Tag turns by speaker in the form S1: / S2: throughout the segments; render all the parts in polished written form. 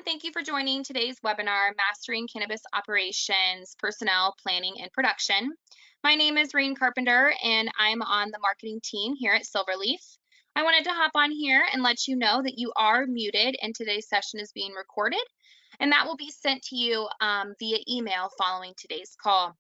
S1: Thank you for joining today's webinar, Mastering Cannabis Operations, Personnel, Planning, and Production. My name is Reen Carpenter, and I'm on the marketing team here at Silverleaf. I wanted to hop on here and let you know that you are muted and today's session is being recorded, and that will be sent to you via email following today's call.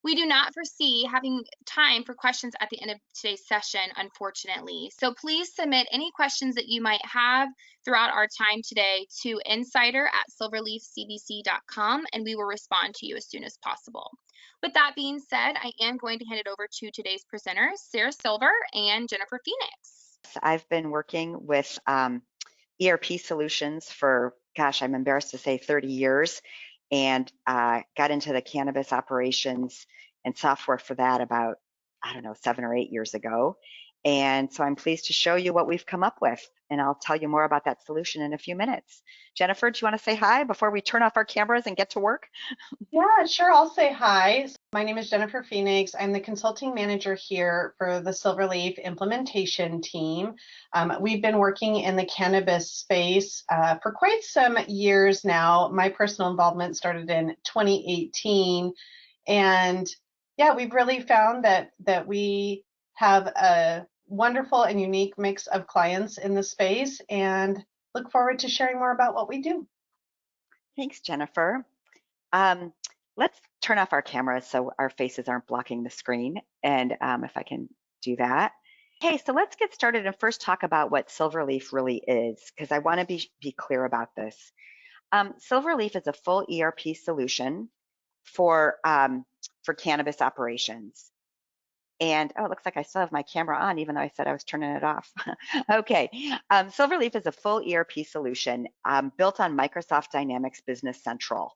S1: We do not foresee having time for questions at the end of today's session, unfortunately. So please submit any questions that you might have throughout our time today to insider@silverleafcbc.com, and we will respond to you as soon as possible. With that being said, I am going to hand it over to today's presenters, Sara Silver and Jennifer Phoenix.
S2: I've been working with ERP solutions for, gosh, I'm embarrassed to say 30 years, and got into the cannabis operations and software for that about, I don't know, 7 or 8 years ago. And so I'm pleased to show you what we've come up with, and I'll tell you more about that solution in a few minutes. Jennifer, do you want to say hi before we turn off our cameras and get to work?
S3: Yeah, sure, I'll say hi. My name is Jennifer Phoenix. I'm the consulting manager here for the Silverleaf implementation team. We've been working in the cannabis space for quite some years now. My personal involvement started in 2018, and yeah, we've really found that we have a wonderful and unique mix of clients in the space, and look forward to sharing more about what we do.
S2: Thanks, Jennifer. Let's turn off our cameras so our faces aren't blocking the screen, and if I can do that. Okay, so let's get started and first talk about what Silverleaf really is, because I want to be clear about this. Silverleaf is a full ERP solution for cannabis operations. And oh, it looks like I still have my camera on, even though I said I was turning it off. Okay, Silverleaf is a full ERP solution built on Microsoft Dynamics Business Central.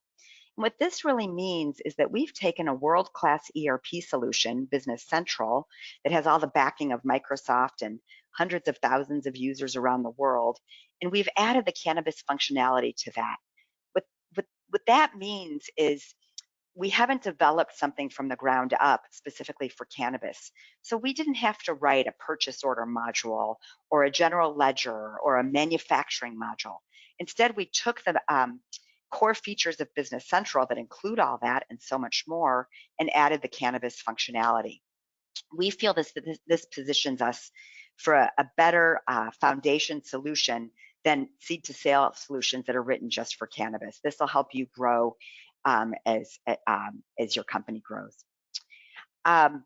S2: And what this really means is that we've taken a world-class ERP solution, Business Central, that has all the backing of Microsoft and hundreds of thousands of users around the world, and we've added the cannabis functionality to that. What that means is we haven't developed something from the ground up specifically for cannabis. So we didn't have to write a purchase order module or a general ledger or a manufacturing module. Instead, we took the core features of Business Central that include all that and so much more and added the cannabis functionality. We feel this positions us for a better foundation solution than seed to sale solutions that are written just for cannabis. This will help you grow as your company grows. Our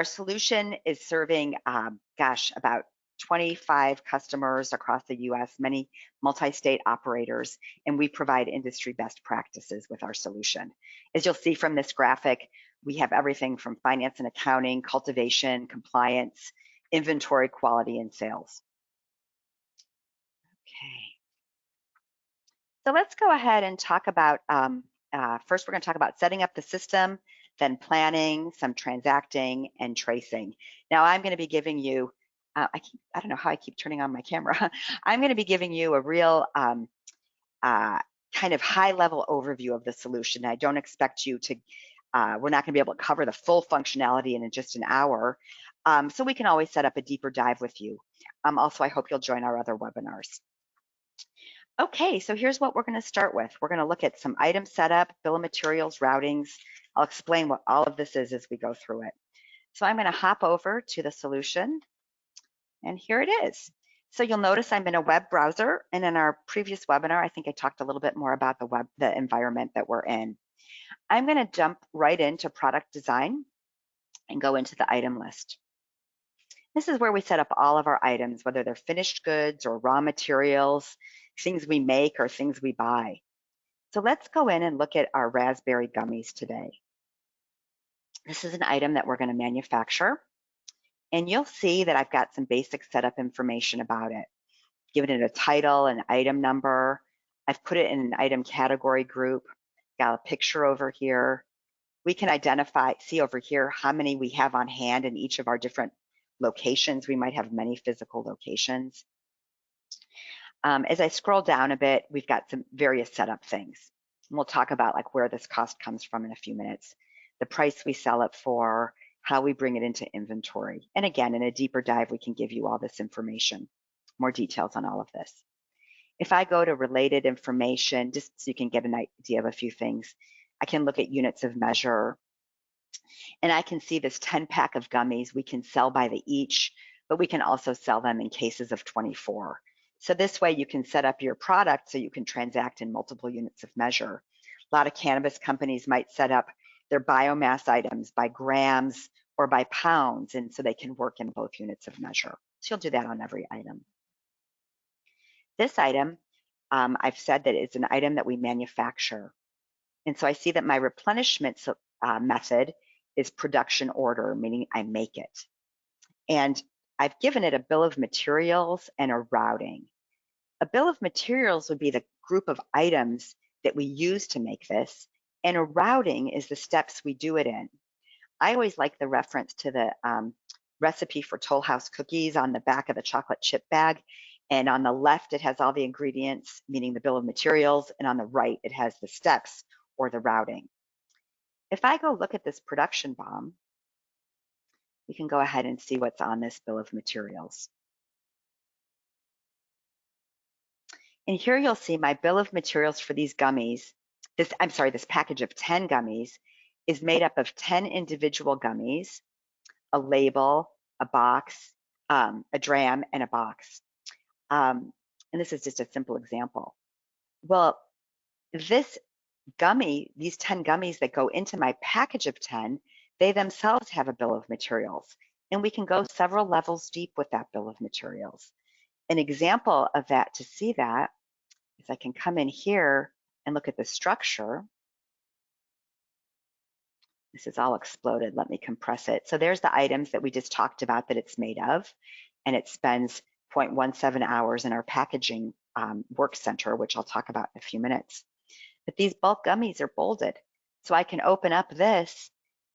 S2: solution is serving, about 25 customers across the US, many multi-state operators, and we provide industry best practices with our solution. As you'll see from this graphic, we have everything from finance and accounting, cultivation, compliance, inventory, quality, and sales. Okay. So let's go ahead and talk about, first we're going to talk about setting up the system, then planning, some transacting, and tracing. Now I'm going to be giving you, I don't know how I keep turning on my camera. I'm going to be giving you a real kind of high-level overview of the solution. I don't expect you to, we're not going to be able to cover the full functionality in just an hour, so we can always set up a deeper dive with you. Also, I hope you'll join our other webinars. Okay, so here's what we're going to start with. We're going to look at some item setup, bill of materials, routings. I'll explain what all of this is as we go through it. So I'm going to hop over to the solution, and here it is. So you'll notice I'm in a web browser, and in our previous webinar, I think I talked a little bit more about the environment that we're in. I'm going to jump right into product design and go into the item list. This is where we set up all of our items, whether they're finished goods or raw materials, things we make or things we buy. So let's go in and look at our raspberry gummies today. This is an item that we're going to manufacture, and you'll see that I've got some basic setup information about it. Given it a title, an item number. I've put it in an item category group. Got a picture over here. We can identify, see over here how many we have on hand in each of our different locations. We might have many physical locations. As I scroll down a bit, we've got some various setup things. And we'll talk about like where this cost comes from in a few minutes, the price we sell it for, how we bring it into inventory. And again, in a deeper dive, we can give you all this information, more details on all of this. If I go to related information, just so you can get an idea of a few things, I can look at units of measure, and I can see this 10-pack of gummies we can sell by the each, but we can also sell them in cases of 24. So this way you can set up your product so you can transact in multiple units of measure. A lot of cannabis companies might set up their biomass items by grams or by pounds, and so they can work in both units of measure. So you'll do that on every item. This item, I've said that it's an item that we manufacture. And so I see that my replenishment method is production order, meaning I make it. And I've given it a bill of materials and a routing. A bill of materials would be the group of items that we use to make this, and a routing is the steps we do it in. I always like the reference to the recipe for Toll House cookies on the back of the chocolate chip bag. And on the left, it has all the ingredients, meaning the bill of materials, and on the right, it has the steps or the routing. If I go look at this production bomb, we can go ahead and see what's on this bill of materials. And here you'll see my bill of materials for these gummies. This package of 10 gummies is made up of 10 individual gummies, a label, a box, a dram, and a box. And this is just a simple example. Well, this gummy, these 10 gummies that go into my package of 10, they themselves have a bill of materials. And we can go several levels deep with that bill of materials. An example of that, to see that, is I can come in here and look at the structure. This is all exploded. Let me compress it. So there's the items that we just talked about that it's made of. And it spends 0.17 hours in our packaging work center, which I'll talk about in a few minutes. But these bulk gummies are bolded. So I can open up this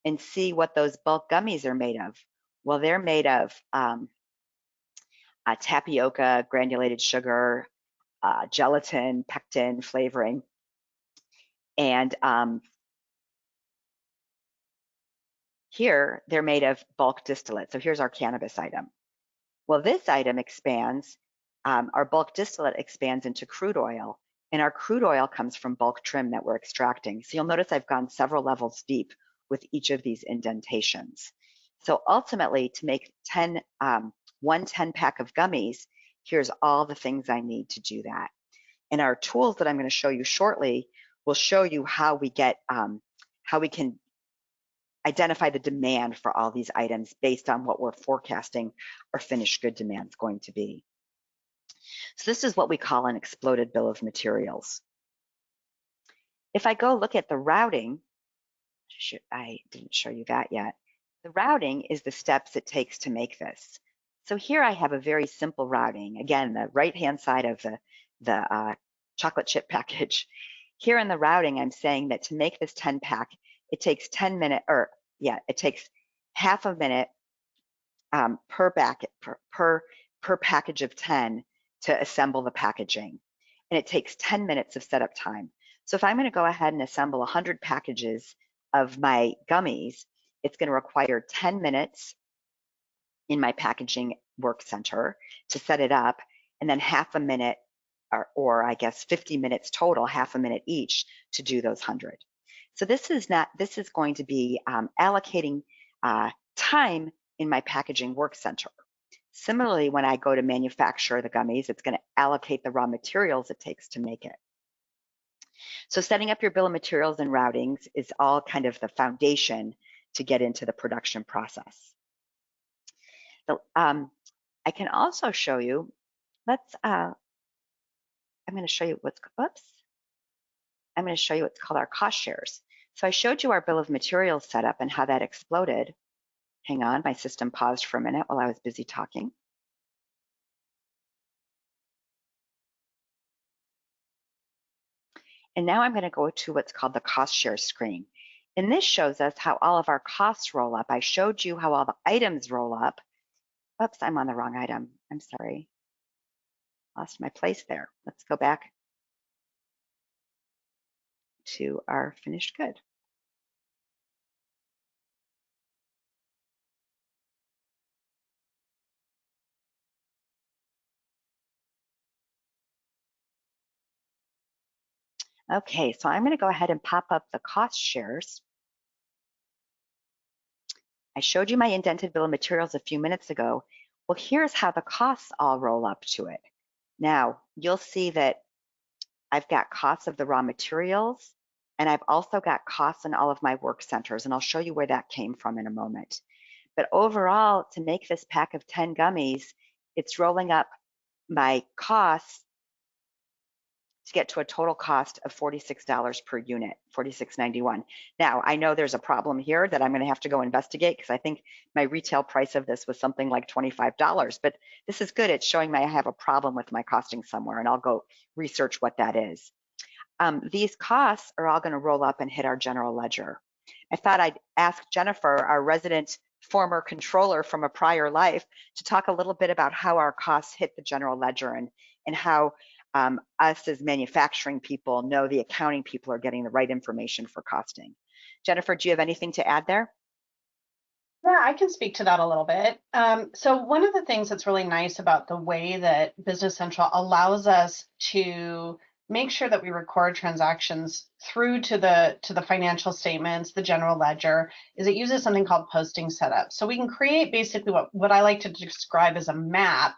S2: and see what those bulk gummies are made of. Well, they're made of tapioca, granulated sugar, gelatin, pectin, flavoring. And here they're made of bulk distillate. So here's our cannabis item. Well, this item expands, our bulk distillate expands into crude oil, and our crude oil comes from bulk trim that we're extracting. So you'll notice I've gone several levels deep with each of these indentations. So ultimately, to make 1 10-pack of gummies, here's all the things I need to do that. And our tools that I'm going to show you shortly will show you how we get, how we can identify the demand for all these items based on what we're forecasting our finished good demand is going to be. So this is what we call an exploded bill of materials. If I go look at the routing, I didn't show you that yet. The routing is the steps it takes to make this. So here I have a very simple routing. Again, the right-hand side of the chocolate chip package. Here in the routing, I'm saying that to make this 10-pack, it takes 10 minutes, or yeah, it takes half a minute per package of 10 to assemble the packaging. And it takes 10 minutes of setup time. So if I'm going to go ahead and assemble 100 packages of my gummies, it's going to require 10 minutes in my packaging work center to set it up, and then half a minute, or I guess 50 minutes total, half a minute each to do those 100. So this is going to be allocating time in my packaging work center. Similarly, when I go to manufacture the gummies, it's going to allocate the raw materials it takes to make it. So setting up your bill of materials and routings is all kind of the foundation to get into the production process. So, I can also show you, I'm going to show you what's called our cost shares. So I showed you our bill of materials setup and how that exploded. Hang on, my system paused for a minute while I was busy talking. And now I'm going to go to what's called the cost share screen. And this shows us how all of our costs roll up. I showed you how all the items roll up. Oops, I'm on the wrong item. I'm sorry. Lost my place there. Let's go back to our finished good. Okay, so I'm going to go ahead and pop up the cost shares. I showed you my indented bill of materials a few minutes ago. Well, here's how the costs all roll up to it. Now, you'll see that I've got costs of the raw materials, and I've also got costs in all of my work centers, and I'll show you where that came from in a moment. But overall, to make this pack of 10 gummies, it's rolling up my costs to get to a total cost of $46 per unit, $46.91. Now, I know there's a problem here that I'm going to have to go investigate because I think my retail price of this was something like $25, but this is good. It's showing me I have a problem with my costing somewhere, and I'll go research what that is. These costs are all going to roll up and hit our general ledger. I thought I'd ask Jennifer, our resident former controller from a prior life, to talk a little bit about how our costs hit the general ledger and how us as manufacturing people know the accounting people are getting the right information for costing. Jennifer, do you have anything to add there?
S3: Yeah, I can speak to that a little bit. So one of the things that's really nice about the way that Business Central allows us to make sure that we record transactions through to the financial statements, the general ledger, is it uses something called posting setup. So we can create basically what I like to describe as a map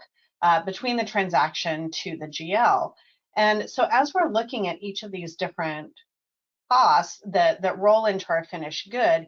S3: between the transaction to the GL. And so as we're looking at each of these different costs that roll into our finished good,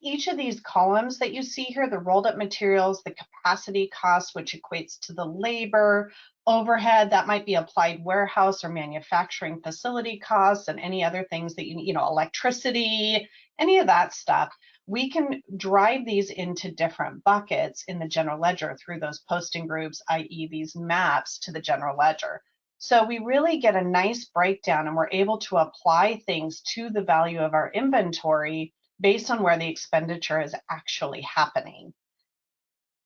S3: each of these columns that you see here, the rolled up materials, the capacity cost, which equates to the labor, overhead, that might be applied warehouse or manufacturing facility costs, and any other things that you know, electricity, any of that stuff. We can drive these into different buckets in the general ledger through those posting groups, i.e. these maps to the general ledger. So we really get a nice breakdown, and we're able to apply things to the value of our inventory based on where the expenditure is actually happening.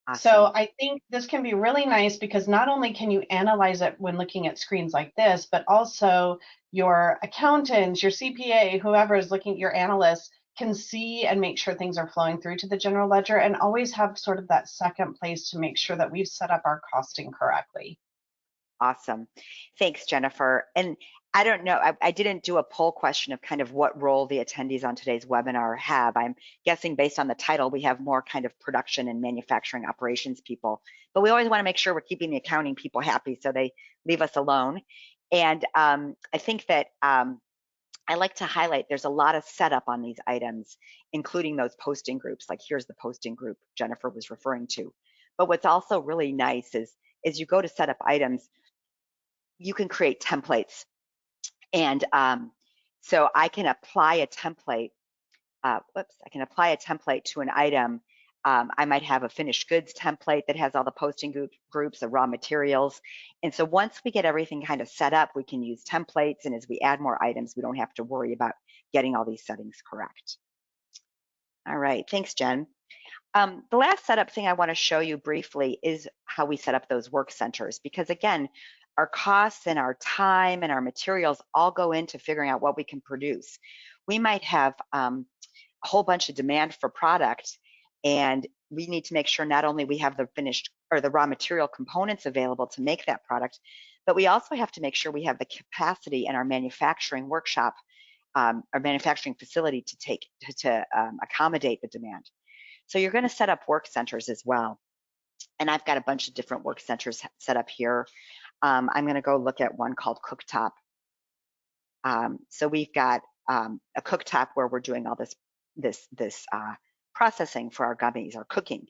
S3: Awesome. So I think this can be really nice because not only can you analyze it when looking at screens like this, but also your accountants, your CPA, whoever is looking, your analysts can see and make sure things are flowing through to the general ledger, and always have sort of that second place to make sure that we've set up our costing correctly.
S2: Awesome. Thanks, Jennifer. And I don't know, I didn't do a poll question of kind of what role the attendees on today's webinar have. I'm guessing based on the title, we have more kind of production and manufacturing operations people, but we always want to make sure we're keeping the accounting people happy so they leave us alone. And I think that I like to highlight there's a lot of setup on these items, including those posting groups, like here's the posting group Jennifer was referring to. But what's also really nice is you go to set up items, you can create templates. And so I can apply a template, I can apply a template to an item. I might have a finished goods template that has all the posting groups, the raw materials. And so once we get everything kind of set up, we can use templates. And as we add more items, we don't have to worry about getting all these settings correct. All right, thanks, Jen. The last setup thing I want to show you briefly is how we set up those work centers, because again, our costs and our time and our materials all go into figuring out what we can produce. We might have a whole bunch of demand for product, and we need to make sure not only we have the finished or the raw material components available to make that product, but we also have to make sure we have the capacity in our manufacturing workshop, our manufacturing facility to accommodate the demand. So you're going to set up work centers as well. And I've got a bunch of different work centers set up here. I'm going to go look at one called Cooktop. So we've got a cooktop where we're doing all this processing for our gummies, our cooking.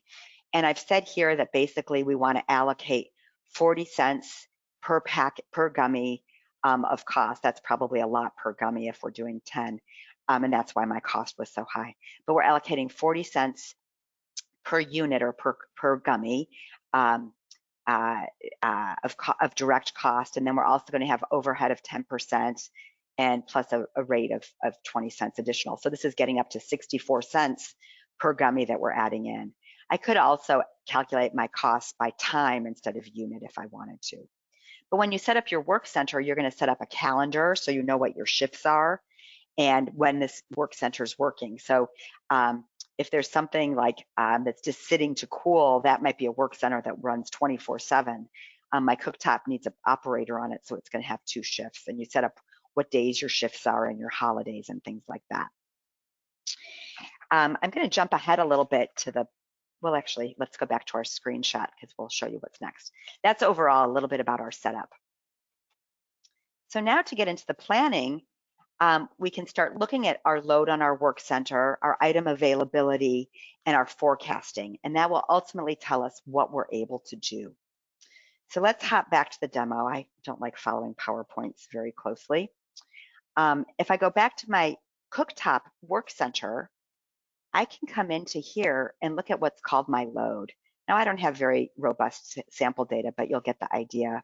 S2: And I've said here that basically we want to allocate 40 cents per packet per gummy of cost. That's probably a lot per gummy if we're doing 10. And that's why my cost was so high. But we're allocating 40 cents per unit or per gummy of direct cost. And then we're also going to have overhead of 10% and plus a rate of 20 cents additional. So this is getting up to 64 cents per gummy that we're adding in. I could also calculate my costs by time instead of unit if I wanted to. But when you set up your work center, you're going to set up a calendar so you know what your shifts are and when this work center is working. So if there's something like that's just sitting to cool, that might be a work center that runs 24/7. My cooktop needs an operator on it, so it's going to have 2 shifts. And you set up what days your shifts are and your holidays and things like that. I'm going to jump ahead a little bit to the, well, actually, let's go back to our screenshot because we'll show you what's next. That's overall a little bit about our setup. So now to get into the planning, we can start looking at our load on our work center, our item availability, and our forecasting, and that will ultimately tell us what we're able to do. So let's hop back to the demo. I don't like following PowerPoints very closely. If I go back to my cooktop work center, I can come into here and look at what's called my load. Now, I don't have very robust sample data, but you'll get the idea.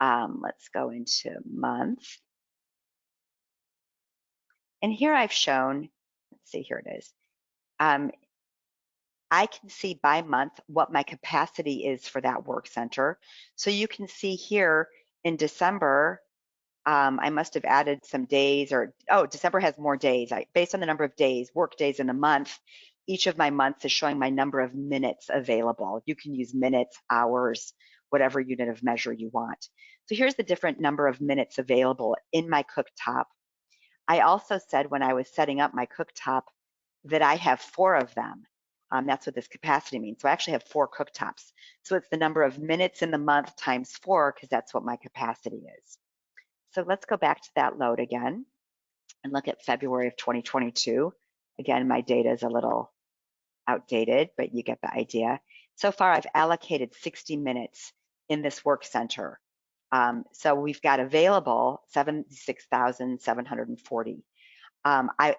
S2: Let's go into month. And here I've shown, let's see, here it is. I can see by month what my capacity is for that work center. So you can see here in December, I must have added some days, or, oh, December has more days. Based on the number of days, work days in the month, each of my months is showing my number of minutes available. You can use minutes, hours, whatever unit of measure you want. So here's the different number of minutes available in my cooktop. I also said when I was setting up my cooktop that I have 4 of them. That's what this capacity means. So I actually have 4 cooktops. So it's the number of minutes in the month times 4, because that's what my capacity is. So let's go back to that load again and look at February of 2022. Again, my data is a little outdated, but you get the idea. So far, I've allocated 60 minutes in this work center. So we've got available 76,740.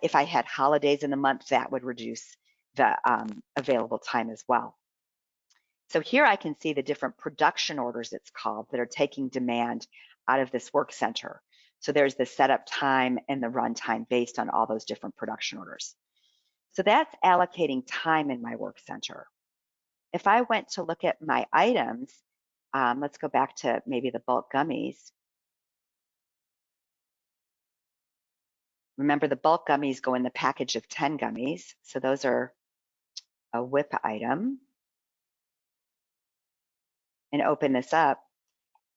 S2: If I had holidays in the month, that would reduce the available time as well. So here I can see the different production orders, it's called, that are taking demand out of this work center. So there's the setup time and the run time based on all those different production orders. So that's allocating time in my work center. If I went to look at my items, let's go back to maybe the bulk gummies. Remember, the bulk gummies go in the package of 10 gummies. So those are a WIP item. And open this up,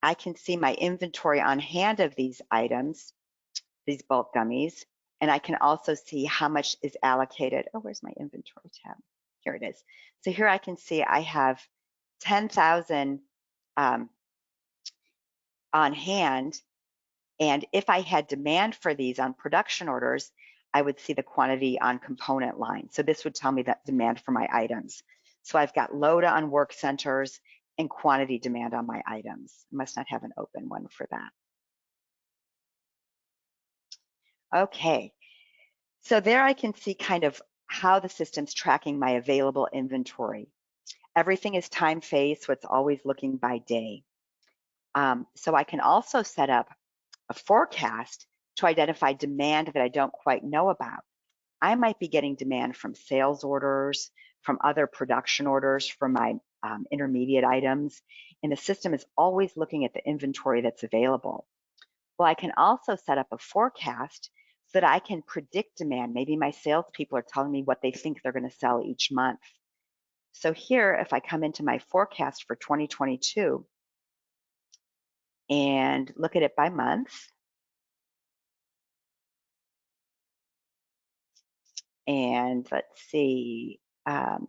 S2: I can see my inventory on hand of these items, these bulk gummies, and I can also see how much is allocated. Oh, where's my inventory tab? Here it is. So here I can see I have 10,000 on hand, and if I had demand for these on production orders, I would see the quantity on component line. So this would tell me that demand for my items. So I've got load on work centers and quantity demand on my items. I must not have an open one for that. Okay, so there I can see kind of how the system's tracking my available inventory. Everything is time phased, so it's always looking by day. So I can also set up a forecast to identify demand that I don't quite know about. I might be getting demand from sales orders, from other production orders, from my intermediate items, and the system is always looking at the inventory that's available. Well, I can also set up a forecast so that I can predict demand. Maybe my salespeople are telling me what they think they're going to sell each month. So here, if I come into my forecast for 2022 and look at it by month, and let's see, I'll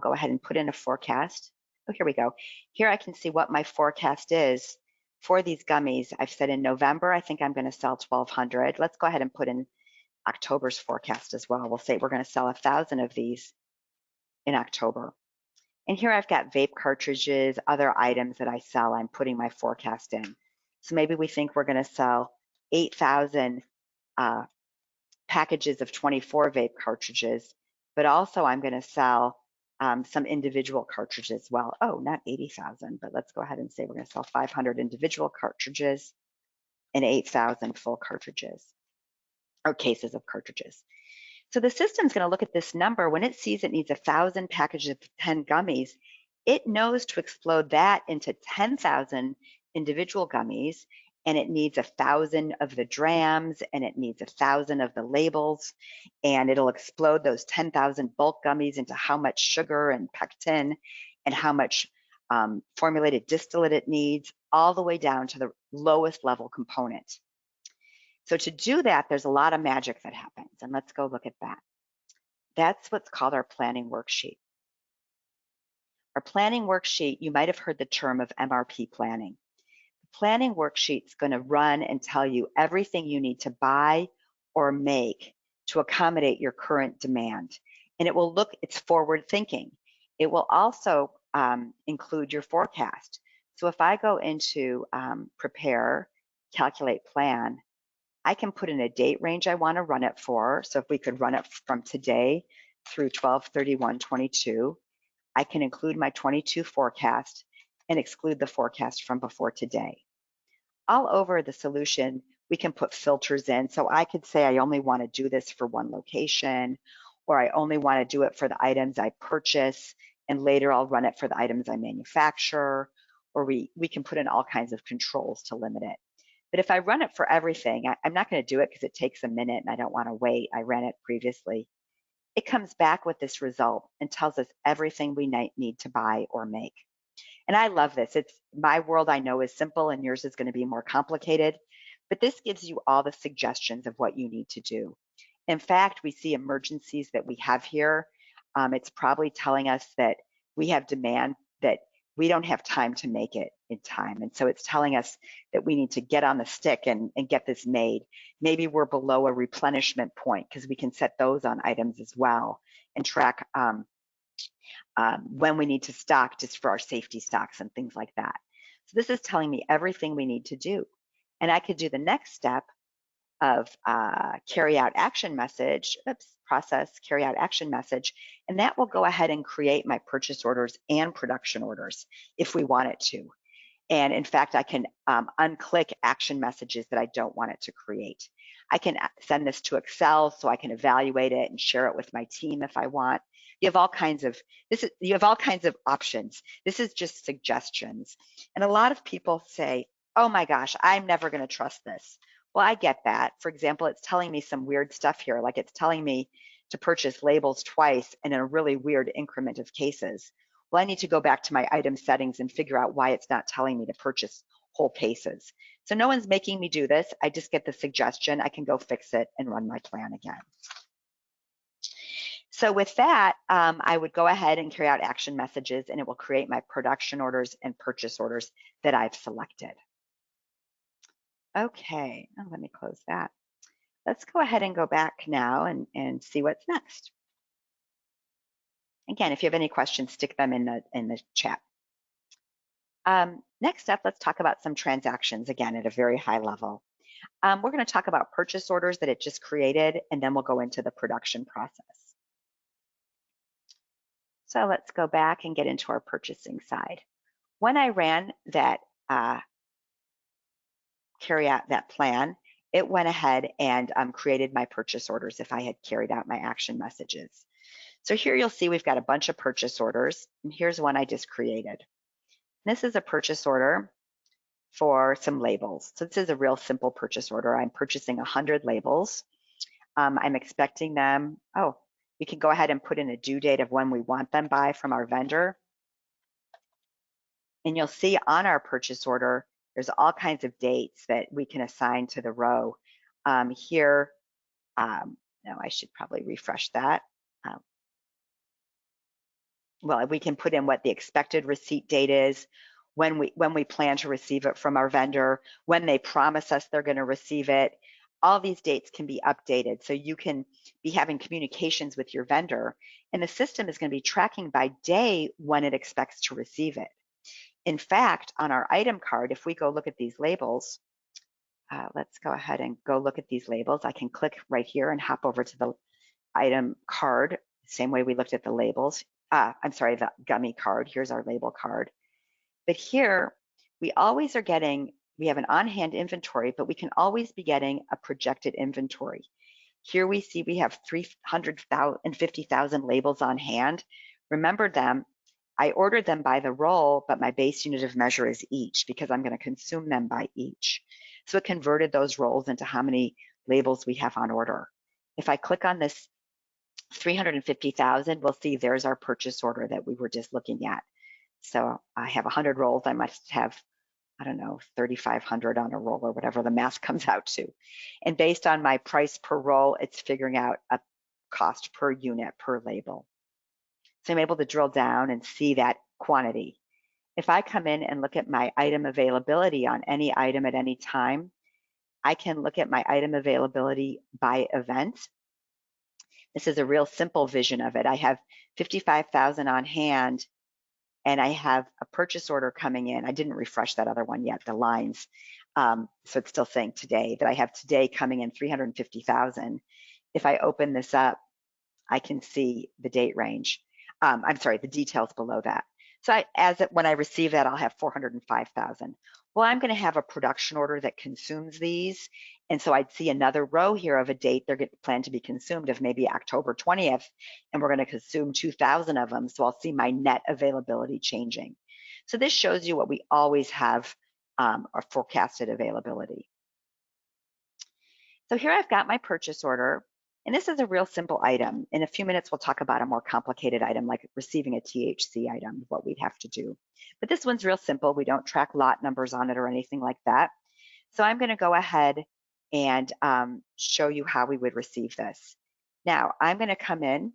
S2: go ahead and put in a forecast. Oh, here we go. Here I can see what my forecast is for these gummies. I've said in November, I think I'm going to sell 1,200. Let's go ahead and put in October's forecast as well. We'll say we're going to sell 1,000 of these in October. And here I've got vape cartridges, other items that I sell, I'm putting my forecast in. So maybe we think we're going to sell 8,000 packages of 24 vape cartridges, but also I'm going to sell some individual cartridges. Well, oh, not 80,000, but let's go ahead and say we're going to sell 500 individual cartridges and 8,000 full cartridges or cases of cartridges. So the system's going to look at this number. When it sees it needs 1,000 packages of 10 gummies, it knows to explode that into 10,000 individual gummies, and it needs 1,000 of the drams, and it needs 1,000 of the labels, and it'll explode those 10,000 bulk gummies into how much sugar and pectin and how much formulated distillate it needs, all the way down to the lowest level component. So to do that, there's a lot of magic that happens, and let's go look at that. That's what's called our planning worksheet. Our planning worksheet, you might have heard the term of MRP planning. The planning worksheet is going to run and tell you everything you need to buy or make to accommodate your current demand. And it will look, it's forward thinking. It will also include your forecast. So if I go into prepare, calculate plan, I can put in a date range I want to run it for. So if we could run it from today through 12/31/22, I can include my 22 forecast and exclude the forecast from before today. All over the solution, we can put filters in. So I could say I only want to do this for one location, or I only want to do it for the items I purchase, and later I'll run it for the items I manufacture, or we can put in all kinds of controls to limit it. But if I run it for everything, I'm not going to do it because it takes a minute and I don't want to wait. I ran it previously. It comes back with this result and tells us everything we need to buy or make. And I love this. It's my world, I know, is simple, and yours is going to be more complicated. But this gives you all the suggestions of what you need to do. In fact, we see emergencies that we have here. It's probably telling us that we have demand that we don't have time to make it in time. And so it's telling us that we need to get on the stick and get this made. Maybe we're below a replenishment point, because we can set those on items as well and track when we need to stock just for our safety stocks and things like that. So this is telling me everything we need to do. And I could do the next step of carry out action message, process, carry out action message, and that will go ahead and create my purchase orders and production orders if we want it to. And in fact, I can unclick action messages that I don't want it to create. I can send this to Excel so I can evaluate it and share it with my team if I want. You have all kinds of options. This is just suggestions. And a lot of people say, oh my gosh, I'm never going to trust this. Well, I get that. For example, it's telling me some weird stuff here, like it's telling me to purchase labels twice and in a really weird increment of cases. Well, I need to go back to my item settings and figure out why it's not telling me to purchase whole cases. So no one's making me do this. I just get the suggestion. I can go fix it and run my plan again. So with that, I would go ahead and carry out action messages, and it will create my production orders and purchase orders that I've selected. Okay, let me close that. Let's go ahead and go back now and see what's next. Again, if you have any questions, stick them in the chat. Next up, let's talk about some transactions, again, at a very high level. We're going to talk about purchase orders that it just created, and then we'll go into the production process. So let's go back and get into our purchasing side. When I ran that carry out that plan, it went ahead and created my purchase orders if I had carried out my action messages. So here you'll see we've got a bunch of purchase orders, and here's one I just created. This is a purchase order for some labels. So this is a real simple purchase order. I'm purchasing 100 labels. I'm expecting them, we can go ahead and put in a due date of when we want them by from our vendor. And you'll see on our purchase order, there's all kinds of dates that we can assign to the row. Here, no, I should probably refresh that. Well, we can put in what the expected receipt date is, when we plan to receive it from our vendor, when they promise us they're going to receive it. All these dates can be updated, so you can be having communications with your vendor, and the system is going to be tracking by day when it expects to receive it. In fact, on our item card, if we go look at these labels, let's go ahead and go look at these labels. I can click right here and hop over to the item card, same way we looked at the labels. I'm sorry, the gummy card. Here's our label card. But here, we always are getting, we have an on-hand inventory, but we can always be getting a projected inventory. Here we see we have 350,000 labels on hand. Remember them, I ordered them by the roll, but my base unit of measure is each because I'm going to consume them by each. So it converted those rolls into how many labels we have on order. If I click on this 350,000, we'll see there's our purchase order that we were just looking at. So I have 100 rolls. I must have, I don't know, 3,500 on a roll or whatever the math comes out to. And based on my price per roll, it's figuring out a cost per unit per label. So I'm able to drill down and see that quantity. If I come in and look at my item availability on any item at any time, I can look at my item availability by event. This is a real simple vision of it. I have 55,000 on hand and I have a purchase order coming in. I didn't refresh that other one yet, the lines. So it's still saying today, that I have today coming in 350,000. If I open this up, I can see the date range. I'm sorry, the details below that. So when I receive that, I'll have 405,000. Well, I'm going to have a production order that consumes these. And so I'd see another row here of a date they're planned to be consumed of maybe October 20th, and we're going to consume 2,000 of them. So I'll see my net availability changing. So this shows you what we always have, our forecasted availability. So here I've got my purchase order. And this is a real simple item. In a few minutes, we'll talk about a more complicated item like receiving a THC item, what we'd have to do. But this one's real simple. We don't track lot numbers on it or anything like that. So I'm going to go ahead and show you how we would receive this. Now, I'm going to come in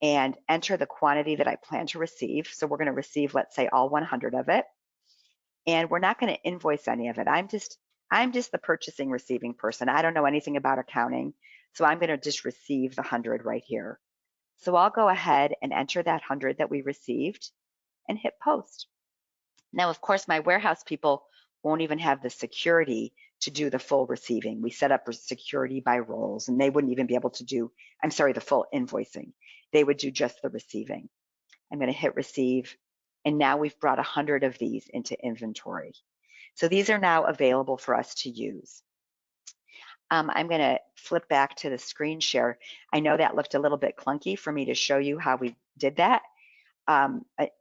S2: and enter the quantity that I plan to receive. So we're going to receive, let's say, all 100 of it. And we're not going to invoice any of it. I'm just the purchasing receiving person. I don't know anything about accounting. So I'm going to just receive the 100 right here. So I'll go ahead and enter that 100 that we received and hit post. Now, of course, my warehouse people won't even have the security to do the full receiving. We set up security by roles, and they wouldn't even be able to do, I'm sorry, the full invoicing. They would do just the receiving. I'm going to hit receive, and now we've brought 100 of these into inventory. So these are now available for us to use. I'm going to flip back to the screen share. I know that looked a little bit clunky for me to show you how we did that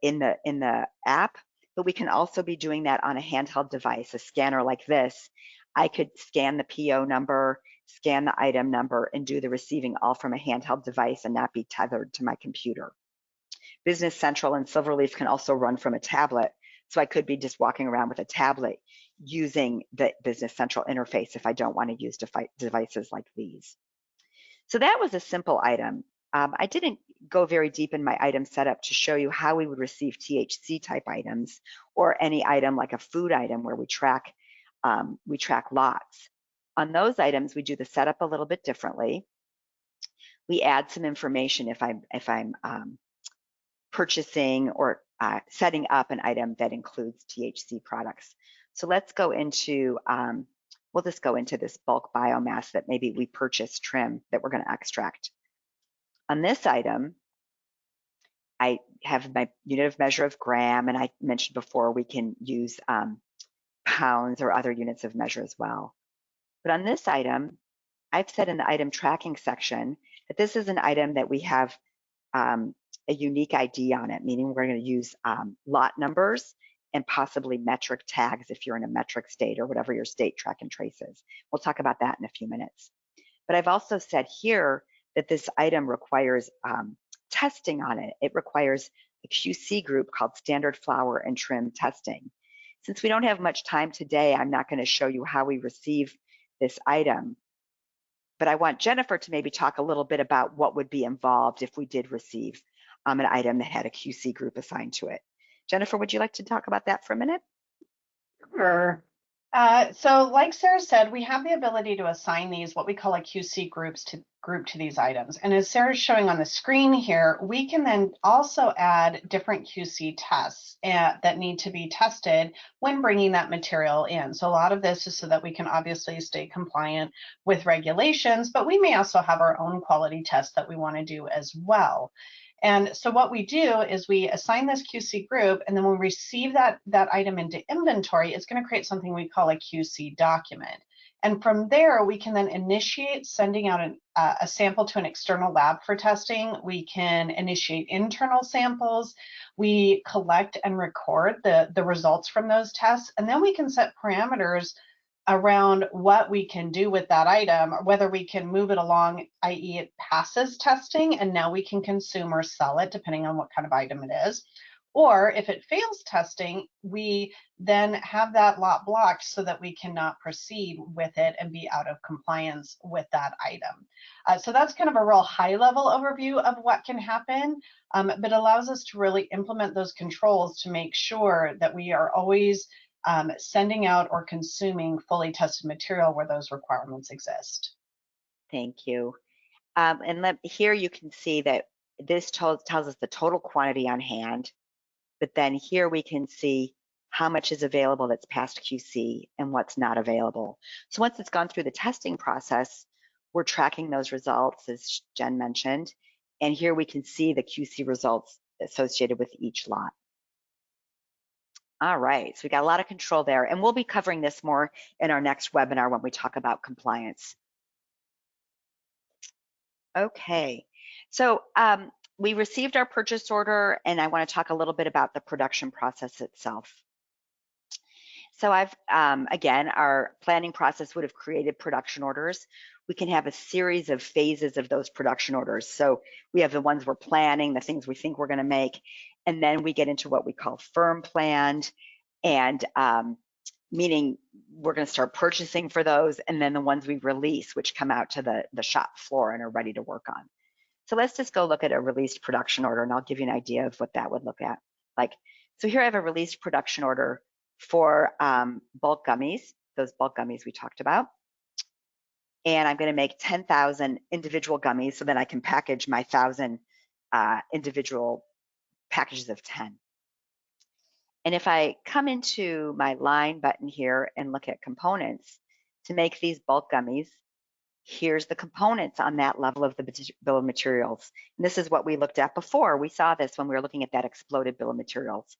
S2: in the app, but we can also be doing that on a handheld device, a scanner like this. I could scan the PO number, scan the item number, and do the receiving all from a handheld device and not be tethered to my computer. Business Central and Silverleaf can also run from a tablet, so I could be just walking around with a tablet using the Business Central interface if I don't want to use devices like these. So that was a simple item. I didn't go very deep in my item setup to show you how we would receive THC type items or any item like a food item where we track lots. On those items, we do the setup a little bit differently. We add some information if I'm purchasing or setting up an item that includes THC products. So let's go into, we'll just go into this bulk biomass that maybe we purchase trim that we're going to extract. On this item, I have my unit of measure of gram, and I mentioned before we can use pounds or other units of measure as well. But on this item, I've said in the item tracking section that this is an item that we have a unique ID on it, meaning we're going to use lot numbers and possibly metric tags if you're in a metric state or whatever your state track and trace is. We'll talk about that in a few minutes. But I've also said here that this item requires testing on it. It requires a QC group called Standard Flour and Trim Testing. Since we don't have much time today, I'm not going to show you how we receive this item. But I want Jennifer to maybe talk a little bit about what would be involved if we did receive an item that had a QC group assigned to it. Jennifer, would you like to talk about that for a minute?
S3: Sure. So like Sarah said, we have the ability to assign these, what we call a QC group to these items. And as Sarah's showing on the screen here, we can then also add different QC tests that need to be tested when bringing that material in. So a lot of this is so that we can obviously stay compliant with regulations, but we may also have our own quality tests that we want to do as well. And so what we do is we assign this QC group, and then when we receive that item into inventory, it's going to create something we call a QC document. And from there, we can then initiate sending out a sample to an external lab for testing. We can initiate internal samples. We collect and record the results from those tests, and then we can set parameters around what we can do with that item, or whether we can move it along, i.e. it passes testing and now we can consume or sell it depending on what kind of item it is, Or if it fails testing, we then have that lot blocked so that we cannot proceed with it and be out of compliance with that item. So that's kind of a real high level overview of what can happen, but allows us to really implement those controls to make sure that we are always sending out or consuming fully tested material where those requirements exist.
S2: Thank you. And here you can see that this tells us the total quantity on hand, but then here we can see how much is available that's past QC and what's not available. So once it's gone through the testing process, we're tracking those results, as Jen mentioned, and here we can see the QC results associated with each lot. All right, so we got a lot of control there, and we'll be covering this more in our next webinar when we talk about compliance. Okay, so we received our purchase order, and I want to talk a little bit about the production process itself. So again, our planning process would have created production orders. We can have a series of phases of those production orders. So we have the ones we're planning, the things we think we're going to make, and then we get into what we call firm planned, and meaning we're going to start purchasing for those, and then the ones we release, which come out to the shop floor and are ready to work on. So let's just go look at a released production order, and I'll give you an idea of what that would look at like. So here I have a released production order for bulk gummies, those bulk gummies we talked about. And I'm going to make 10,000 individual gummies so that I can package my 1,000 individual packages of 10. And if I come into my line button here and look at components to make these bulk gummies, here's the components on that level of the bill of materials. And this is what we looked at before. We saw this when we were looking at that exploded bill of materials.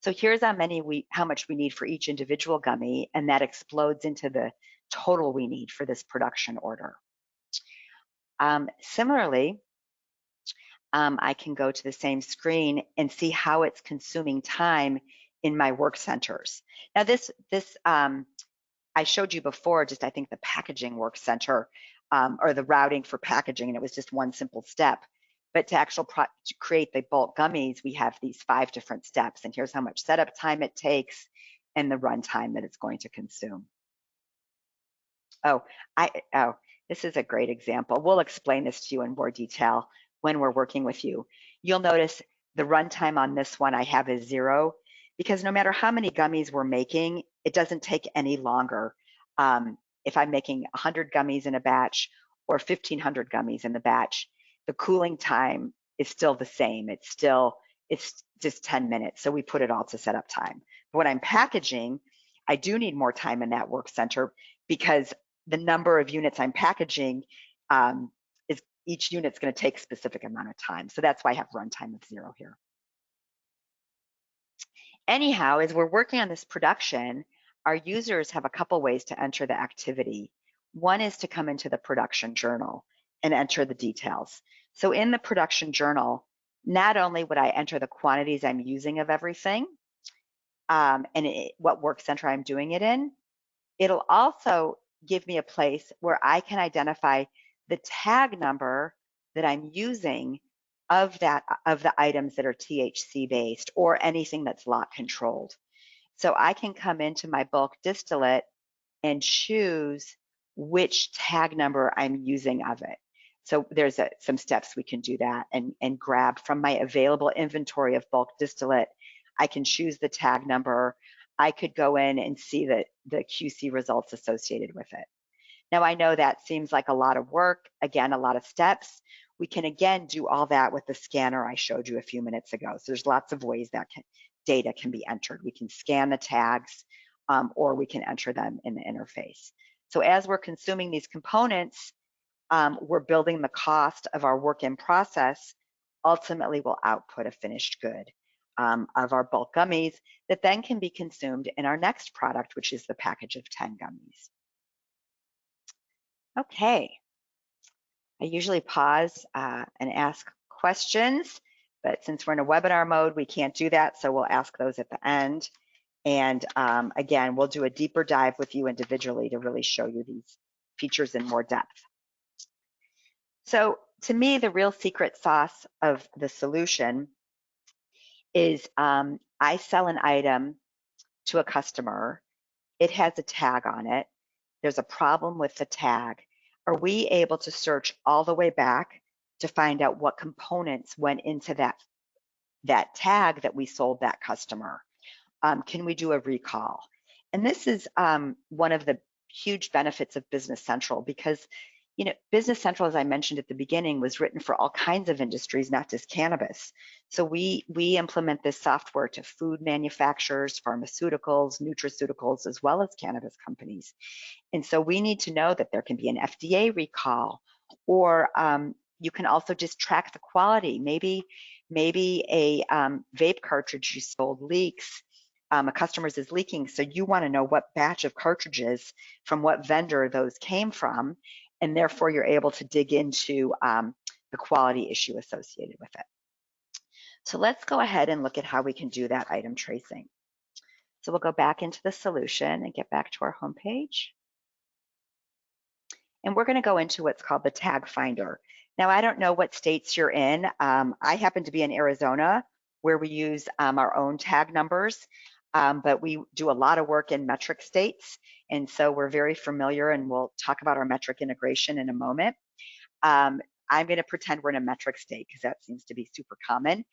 S2: So here's how much we need for each individual gummy, and that explodes into the total we need for this production order. Similarly, I can go to the same screen and see how it's consuming time in my work centers. Now this I showed you before, just I think the packaging work center or the routing for packaging, and it was just one simple step. But to create the bulk gummies, we have these 5 different steps, and here's how much setup time it takes and the run time that it's going to consume. Oh, this is a great example. We'll explain this to you in more detail when we're working with you. You'll notice the runtime on this one I have is 0, because no matter how many gummies we're making, it doesn't take any longer. If I'm making 100 gummies in a batch or 1,500 gummies in the batch, the cooling time is still the same. It's just 10 minutes. So we put it all to setup time. But when I'm packaging, I do need more time in that work center because the number of units I'm packaging each unit's going to take a specific amount of time. So that's why I have runtime of 0 here. Anyhow, as we're working on this production, our users have a couple ways to enter the activity. One is to come into the production journal and enter the details. So in the production journal, not only would I enter the quantities I'm using of everything and what work center I'm doing it in, it'll also give me a place where I can identify the tag number that I'm using of the items that are THC based or anything that's lot controlled. So I can come into my bulk distillate and choose which tag number I'm using of it. So there's some steps we can do that and grab from my available inventory of bulk distillate. I can choose the tag number. I could go in and see the QC results associated with it. Now I know that seems like a lot of work, again, a lot of steps. We can again do all that with the scanner I showed you a few minutes ago. So there's lots of ways that data can be entered. We can scan the tags or we can enter them in the interface. So as we're consuming these components, we're building the cost of our work in process. Ultimately, we'll output a finished good of our bulk gummies that then can be consumed in our next product, which is the package of 10 gummies. Okay, I usually pause and ask questions, but since we're in a webinar mode, we can't do that, so we'll ask those at the end. And again, we'll do a deeper dive with you individually to really show you these features in more depth. So to me, the real secret sauce of the solution is I sell an item to a customer. It has a tag on it. There's a problem with the tag. Are we able to search all the way back to find out what components went into that tag that we sold that customer? Can we do a recall? And this is one of the huge benefits of Business Central, because Business Central, as I mentioned at the beginning, was written for all kinds of industries, not just cannabis. So we implement this software to food manufacturers, pharmaceuticals, nutraceuticals, as well as cannabis companies. And so we need to know that there can be an FDA recall, or you can also just track the quality. Maybe a vape cartridge you sold leaks. A customer's is leaking, so you want to know what batch of cartridges from what vendor those came from, and therefore you're able to dig into the quality issue associated with it. So let's go ahead and look at how we can do that item tracing. So we'll go back into the solution and get back to our home page. And we're going to go into what's called the tag finder. Now, I don't know what states you're in. I happen to be in Arizona, where we use our own tag numbers, but we do a lot of work in metric states. And so we're very familiar, and we'll talk about our metric integration in a moment. I'm going to pretend we're in a metric state because that seems to be super common,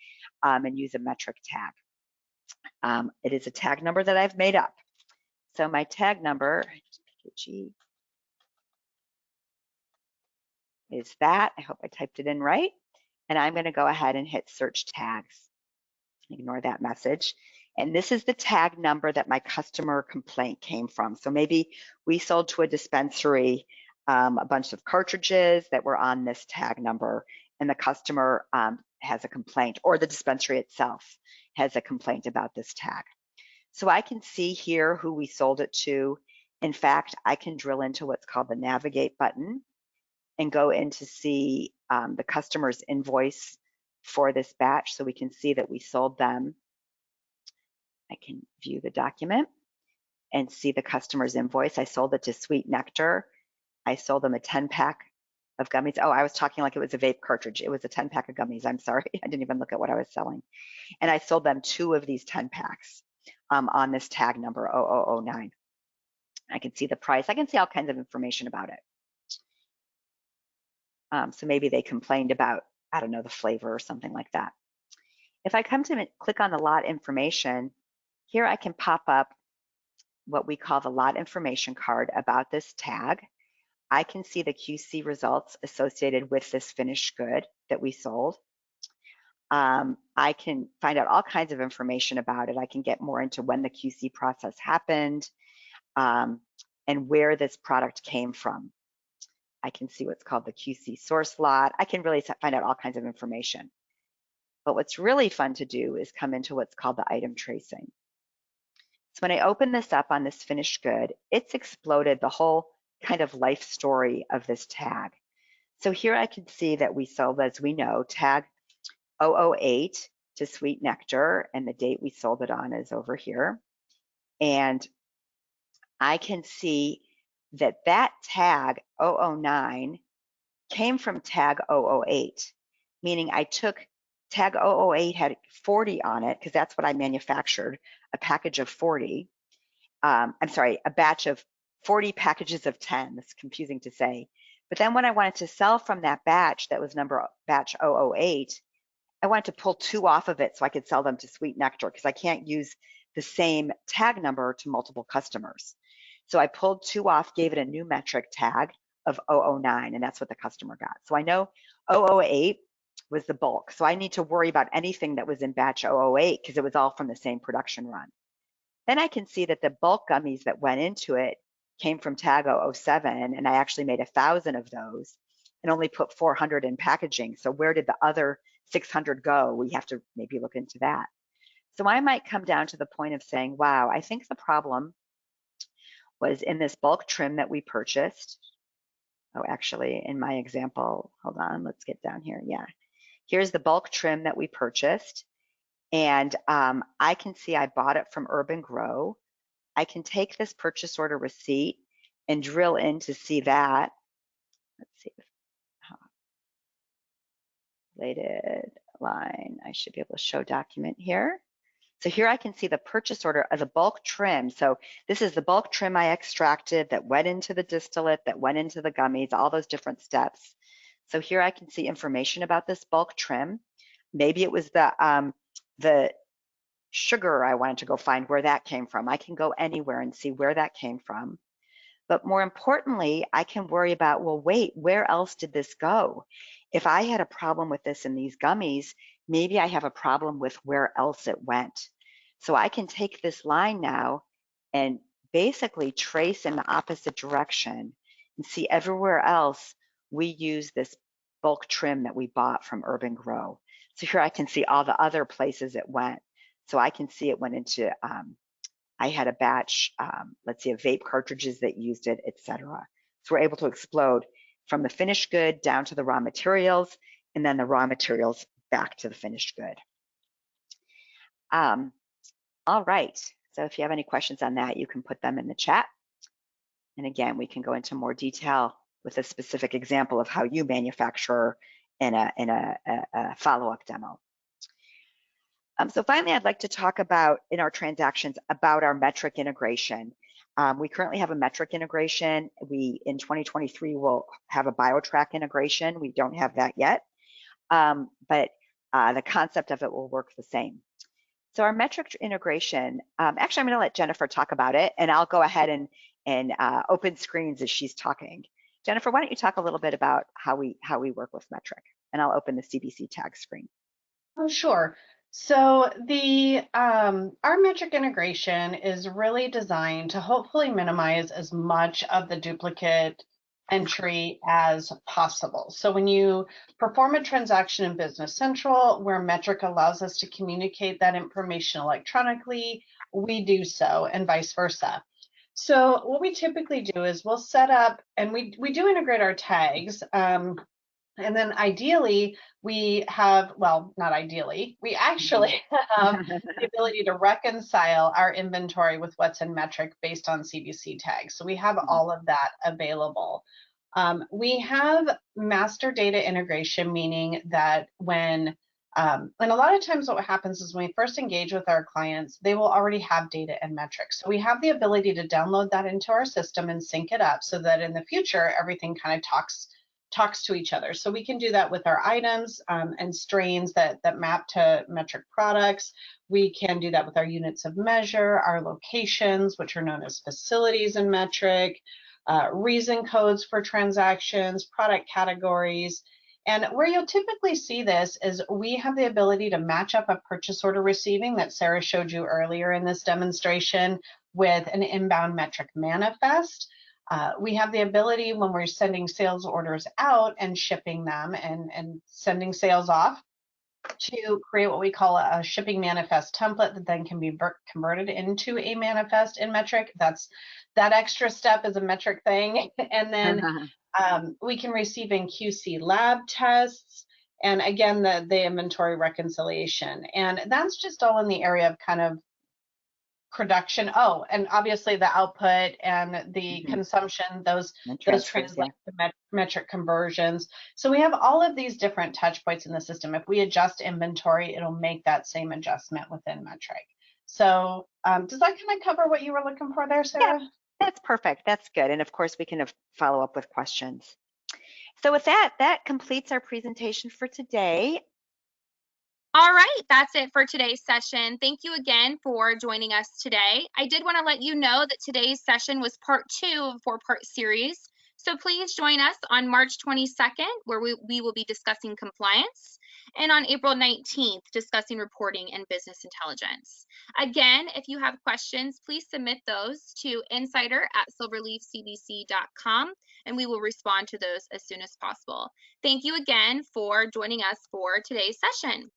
S2: and use a metric tag. It is a tag number that I've made up. So my tag number is that. I hope I typed it in right. And I'm going to go ahead and hit search tags. Ignore that message. And this is the tag number that my customer complaint came from. So maybe we sold to a dispensary a bunch of cartridges that were on this tag number, and the customer has a complaint, or the dispensary itself has a complaint about this tag. So I can see here who we sold it to. In fact, I can drill into what's called the navigate button and go in to see the customer's invoice for this batch, so we can see that we sold them. I can view the document and see the customer's invoice. I sold it to Sweet Nectar. I sold them a 10-pack of gummies. Oh, I was talking like it was a vape cartridge. It was a 10-pack of gummies. I'm sorry. I didn't even look at what I was selling. And I sold them 2 of these 10-packs on this tag number 0009. I can see the price. I can see all kinds of information about it. So maybe they complained about, I don't know, the flavor or something like that. If I come to click on the lot information, here I can pop up what we call the lot information card about this tag. I can see the QC results associated with this finished good that we sold. I can find out all kinds of information about it. I can get more into when the QC process happened and where this product came from. I can see what's called the QC source lot. I can really find out all kinds of information. But what's really fun to do is come into what's called the item tracing. So when I open this up on this finished good, it's exploded the whole kind of life story of this tag. So here I can see that we sold, as we know, tag 008 to Sweet Nectar, and the date we sold it on is over here. And I can see that that tag 009 came from tag 008, meaning I took tag 008 had 40 on it, because that's what I manufactured, a package of 40. I'm sorry, a batch of 40 packages of 10. That's confusing to say. But then when I wanted to sell from that batch, that was batch 008, I wanted to pull 2 off of it so I could sell them to Sweet Nectar, because I can't use the same tag number to multiple customers. So I pulled 2 off, gave it a new metric tag of 009, and that's what the customer got. So I know 008 was the bulk. So I need to worry about anything that was in batch 008 because it was all from the same production run. Then I can see that the bulk gummies that went into it came from tag 007, and I actually made 1,000 of those and only put 400 in packaging. So where did the other 600 go? We have to maybe look into that. So I might come down to the point of saying, wow, I think the problem was in this bulk trim that we purchased. Oh, actually, in my example, hold on, let's get down here. Yeah, here's the bulk trim that we purchased. And I can see I bought it from Urban Grow. I can take this purchase order receipt and drill in to see that. Let's see. Related line. I should be able to show document here. So here I can see the purchase order of the bulk trim. So this is the bulk trim I extracted that went into the distillate, that went into the gummies, all those different steps. So here I can see information about this bulk trim. Maybe it was the sugar I wanted to go find where that came from. I can go anywhere and see where that came from. But more importantly, I can worry about, well, wait, where else did this go? If I had a problem with this in these gummies, maybe I have a problem with where else it went. So I can take this line now and basically trace in the opposite direction and see everywhere else we use this bulk trim that we bought from Urban Grow. So here I can see all the other places it went. So I can see it went into, I had a batch, let's see, of vape cartridges that used it, etc. So we're able to explode from the finished good down to the raw materials, and then the raw materials back to the finished good. All right, so if you have any questions on that, you can put them in the chat. And again, we can go into more detail with a specific example of how you manufacture in a follow-up demo. So finally, I'd like to talk about, in our transactions, about our metric integration. We currently have a metric integration. We, in 2023, will have a BioTrack integration. We don't have that yet, but the concept of it will work the same. So our metric integration, actually, I'm going to let Jennifer talk about it, and I'll go ahead and open screens as she's talking. Jennifer, why don't you talk a little bit about how we work with metric, and I'll open the CBC tag screen.
S3: Oh, sure. So the our metric integration is really designed to hopefully minimize as much of the duplicate entry as possible. So when you perform a transaction in Business Central, where metric allows us to communicate that information electronically, we do so, and vice versa. So what we typically do is we'll set up, and we do integrate our tags. And then ideally, we have, well, not ideally, we actually have the ability to reconcile our inventory with what's in metric based on CBC tags. So we have all of that available. We have master data integration, meaning that when, and a lot of times what happens is when we first engage with our clients, they will already have data and metrics. So we have the ability to download that into our system and sync it up so that in the future, everything kind of talks to each other. So we can do that with our items and strains that map to metric products. We can do that with our units of measure, our locations, which are known as facilities in metric, reason codes for transactions, product categories. And where you'll typically see this is we have the ability to match up a purchase order receiving that Sarah showed you earlier in this demonstration with an inbound metric manifest. We have the ability when we're sending sales orders out and shipping them and sending sales off to create what we call a shipping manifest template that then can be converted into a manifest in metric. That extra step is a metric thing. And then we can receive in QC lab tests, and again, the inventory reconciliation. And that's just all in the area of kind of production. Oh, and obviously the output and the consumption, those translate to metric conversions. So we have all of these different touch points in the system. If we adjust inventory, it'll make that same adjustment within metric. So does that kind of cover what you were looking for there, Sarah?
S2: Yeah, that's perfect. That's good. And of course, we can follow up with questions. So with that completes our presentation for today.
S1: All right, that's it for today's session. Thank you again for joining us today. I did want to let you know that today's session was part 2 of a 4-part series. So please join us on March 22nd, where we will be discussing compliance, and on April 19th, discussing reporting and business intelligence. Again, if you have questions, please submit those to insider@silverleafcbc.com, and we will respond to those as soon as possible. Thank you again for joining us for today's session.